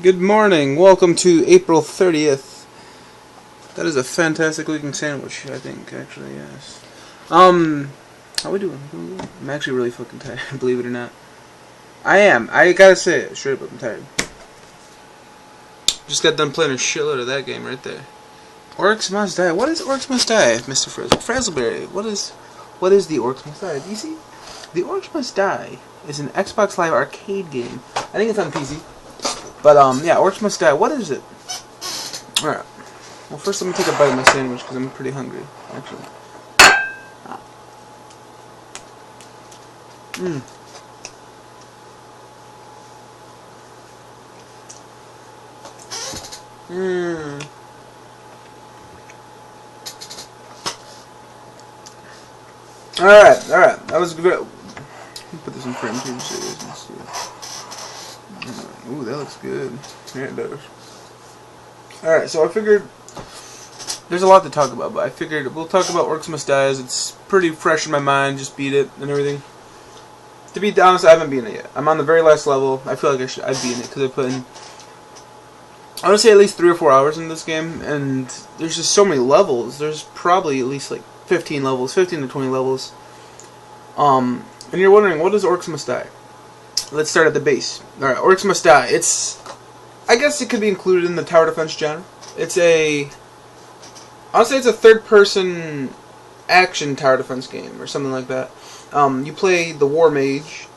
Good morning. Welcome to April 30th. That is a fantastic looking sandwich, I think, actually, yes. How we doing? I'm actually really fucking tired, believe it or not. I am. I gotta say it, straight up, I'm tired. Just got done playing a shitload of that game right there. Orcs Must Die. What is Orcs Must Die, Mr. Frazzleberry? What is the Orcs Must Die? Do you see? The Orcs Must Die is an Xbox Live arcade game. I think it's on PC. But, yeah, Orcs Must Die. What is it? Alright. Well, first let me take a bite of my sandwich, because I'm pretty hungry, actually. Alright. That was good. Let me put this in frame too, so you guys can see it. Ooh, that looks good. Yeah, it does. Alright, so I figured there's a lot to talk about, but I figured we'll talk about Orcs Must Die as it's pretty fresh in my mind, just beat it and everything. To be honest, I haven't beaten it yet. I'm on the very last level. I feel like I've beaten it because I put in, I want to say at least 3 or 4 hours in this game, and there's just so many levels. There's probably at least like 15 levels, 15 to 20 levels. And you're wondering, what is Orcs Must Die? Let's start at the base. Alright, Orcs Must Die. I guess it could be included in the tower defense genre. I'll say it's a third-person action tower defense game, or something like that. You play the War Mage.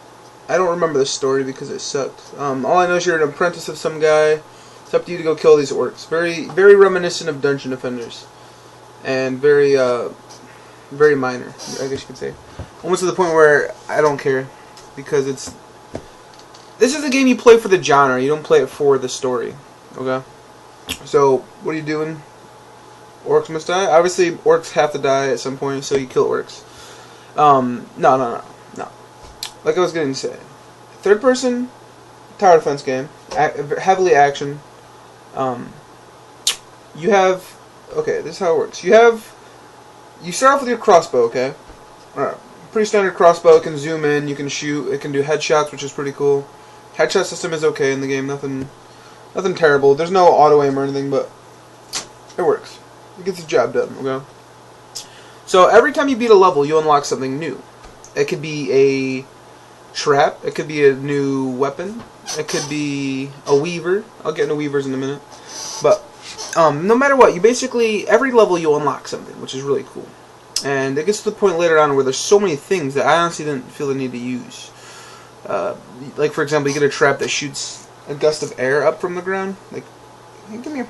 I don't remember the story because it sucked. All I know is you're an apprentice of some guy. It's up to you to go kill these orcs. Very, very reminiscent of Dungeon Defenders. And very minor, I guess you could say. Almost to the point where I don't care. Because this is a game you play for the genre. You don't play it for the story. Okay? So, what are you doing? Orcs must die? Obviously, orcs have to die at some point, so you kill orcs. No. Like I was going to say. Third person, tower defense game. Heavily action. You have... Okay, this is how it works. You start off with your crossbow, okay? Alright. Pretty standard crossbow. It can zoom in, you can shoot, it can do headshots, which is pretty cool. Headshot system is okay in the game, nothing terrible. There's no auto aim or anything, but it works. It gets the job done, okay? So every time you beat a level, you unlock something new. It could be a trap, it could be a new weapon, it could be a weaver. I'll get into weavers in a minute. But no matter what, you basically, every level you unlock something, which is really cool. And it gets to the point later on where there's so many things that I honestly didn't feel the need to use. Like, for example, you get a trap that shoots a gust of air up from the ground. Like, hey, come here.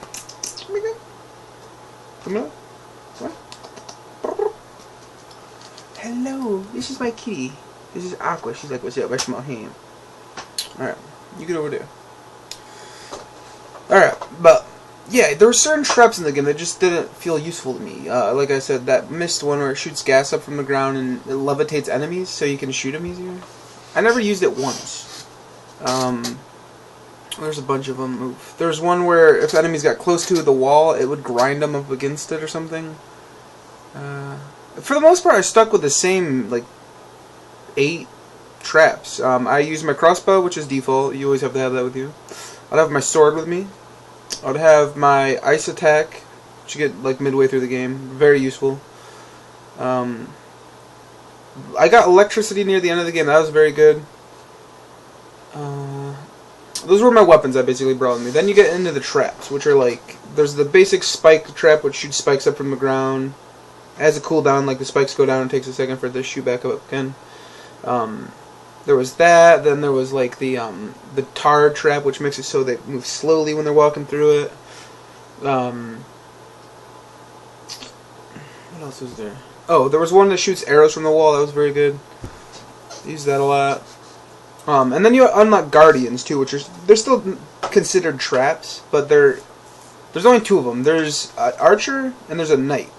Come here. What? Hello, this is my kitty. This is Aqua. She's like, what's up? I smell ham. Alright, you get over there. Alright, but yeah, there were certain traps in the game that just didn't feel useful to me. Like I said, that mist one where it shoots gas up from the ground and it levitates enemies so you can shoot them easier. I never used it once. There's a bunch of them. Oof. There's one where if enemies got close to the wall, it would grind them up against it or something. For the most part, I stuck with the same, like, 8 traps. I used my crossbow, which is default. You always have to have that with you. I'd have my sword with me. I'd have my ice attack, which you get like midway through the game. Very useful. I got electricity near the end of the game. That was very good. Those were my weapons I basically brought with me. Then you get into the traps, which are like, there's the basic spike trap, which shoots spikes up from the ground. It has a cooldown, like the spikes go down and it takes a second for it to shoot back up again. There was that. Then there was like the tar trap, which makes it so they move slowly when they're walking through it. What else was there? Oh, there was one that shoots arrows from the wall. That was very good. Used that a lot. And then you unlock guardians too, which they're still considered traps, but there's only 2 of them. There's an archer and there's a knight.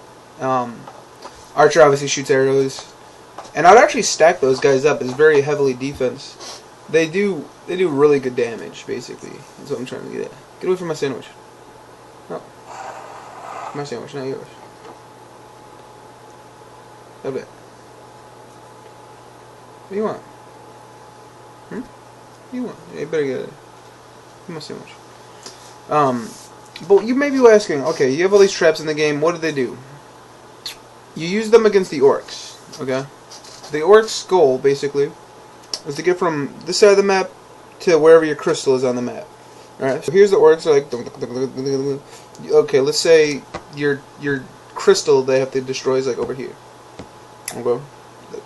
Archer obviously shoots arrows. And I'd actually stack those guys up as very heavily defense. They do really good damage, basically. That's what I'm trying to get at. Get away from my sandwich. No. My sandwich, not yours. Have it. What do you want? You want? Yeah, you better get it. Give me a sandwich. But you may be asking, okay, you have all these traps in the game, what do they do? You use them against the Orcs, okay? The Orcs' goal, basically, is to get from this side of the map to wherever your crystal is on the map. Alright, so here's the Orcs, like, okay, let's say your crystal they have to destroy is, like, over here. Okay? The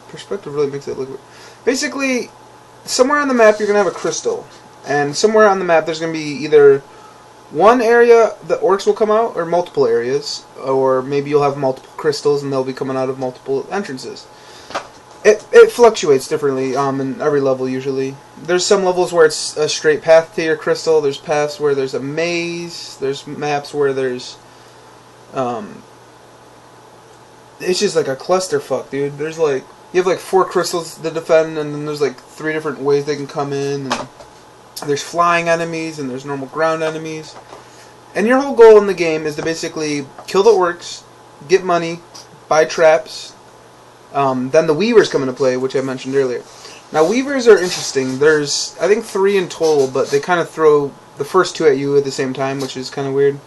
perspective really makes it look weird. Basically, somewhere on the map you're going to have a crystal. And somewhere on the map there's going to be either one area the Orcs will come out, or multiple areas. Or maybe you'll have multiple crystals and they'll be coming out of multiple entrances. It fluctuates differently in every level usually. There's some levels where it's a straight path to your crystal. There's paths where there's a maze. There's maps where there's... it's just like a clusterfuck, dude. There's like... You have like 4 crystals to defend, and then there's like 3 different ways they can come in. And there's flying enemies, and there's normal ground enemies. And your whole goal in the game is to basically kill the Orcs, get money, buy traps. Then the Weavers come into play, which I mentioned earlier. Now, Weavers are interesting. There's, I think, 3 in total, but they kind of throw the first 2 at you at the same time, which is kind of weird.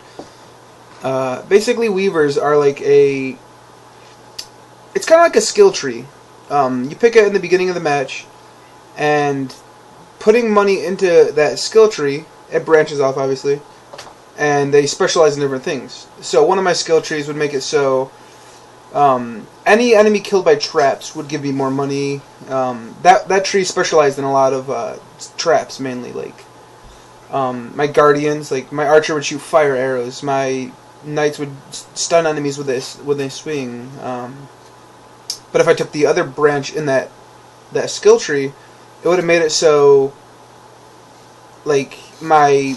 Basically, Weavers are like a... It's kind of like a skill tree. You pick it in the beginning of the match, and putting money into that skill tree, it branches off, obviously, and they specialize in different things. So one of my skill trees would make it so any enemy killed by traps would give me more money. That tree specialized in a lot of traps, mainly. Like my guardians, like my archer would shoot fire arrows. My knights would stun enemies with this when they swing. But if I took the other branch in that skill tree, it would have made it so, like, my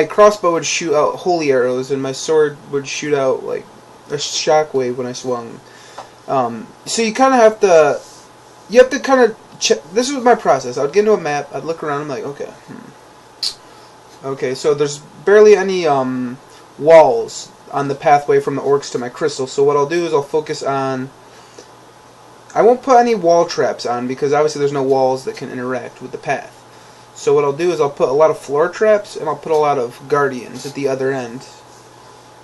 crossbow would shoot out holy arrows, and my sword would shoot out like a shockwave when I swung. So you kind of have to kind of check. This was my process. I would get into a map, I'd look around, I'm like, okay, so there's barely any walls on the pathway from the Orcs to my crystal. So what I'll do is I'll focus on. I won't put any wall traps on because obviously there's no walls that can interact with the path. So what I'll do is I'll put a lot of floor traps and I'll put a lot of guardians at the other end.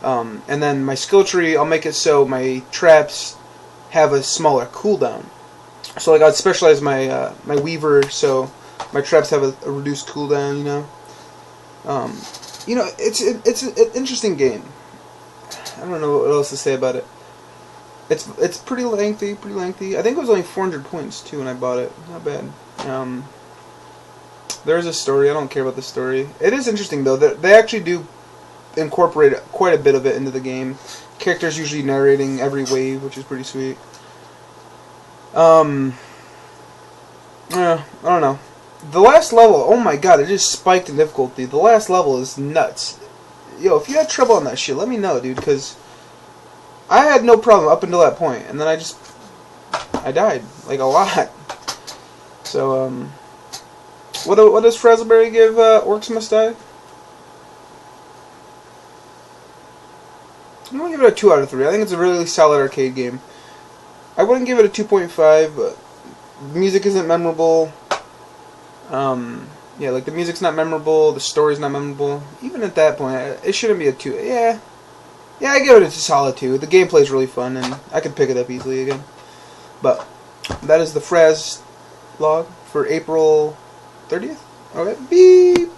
And then my skill tree, I'll make it so my traps have a smaller cooldown. So like I'd specialize my my Weaver so my traps have a reduced cooldown. You know, it's an interesting game. I don't know what else to say about it. It's pretty lengthy, I think it was only 400 points too when I bought it. Not bad. There's a story. I don't care about the story. It is interesting though. They actually do incorporate quite a bit of it into the game. Characters usually narrating every wave, which is pretty sweet. Yeah, I don't know. The last level, oh my god, it just spiked in difficulty. The last level is nuts. Yo, if you had trouble on that shit, let me know, dude, because I had no problem up until that point, and then I died, like, a lot. So, what does Frazzlog give Orcs Must Die? I'm going to give it a 2 out of 3. I think it's a really solid arcade game. I wouldn't give it a 2.5, but the music isn't memorable. Yeah, like, the music's not memorable, the story's not memorable. Even at that point, it shouldn't be a 2. Yeah, I give it a solid 2. The gameplay's really fun, and I could pick it up easily again. But that is the Frazzlog for April 30th. Okay, beep!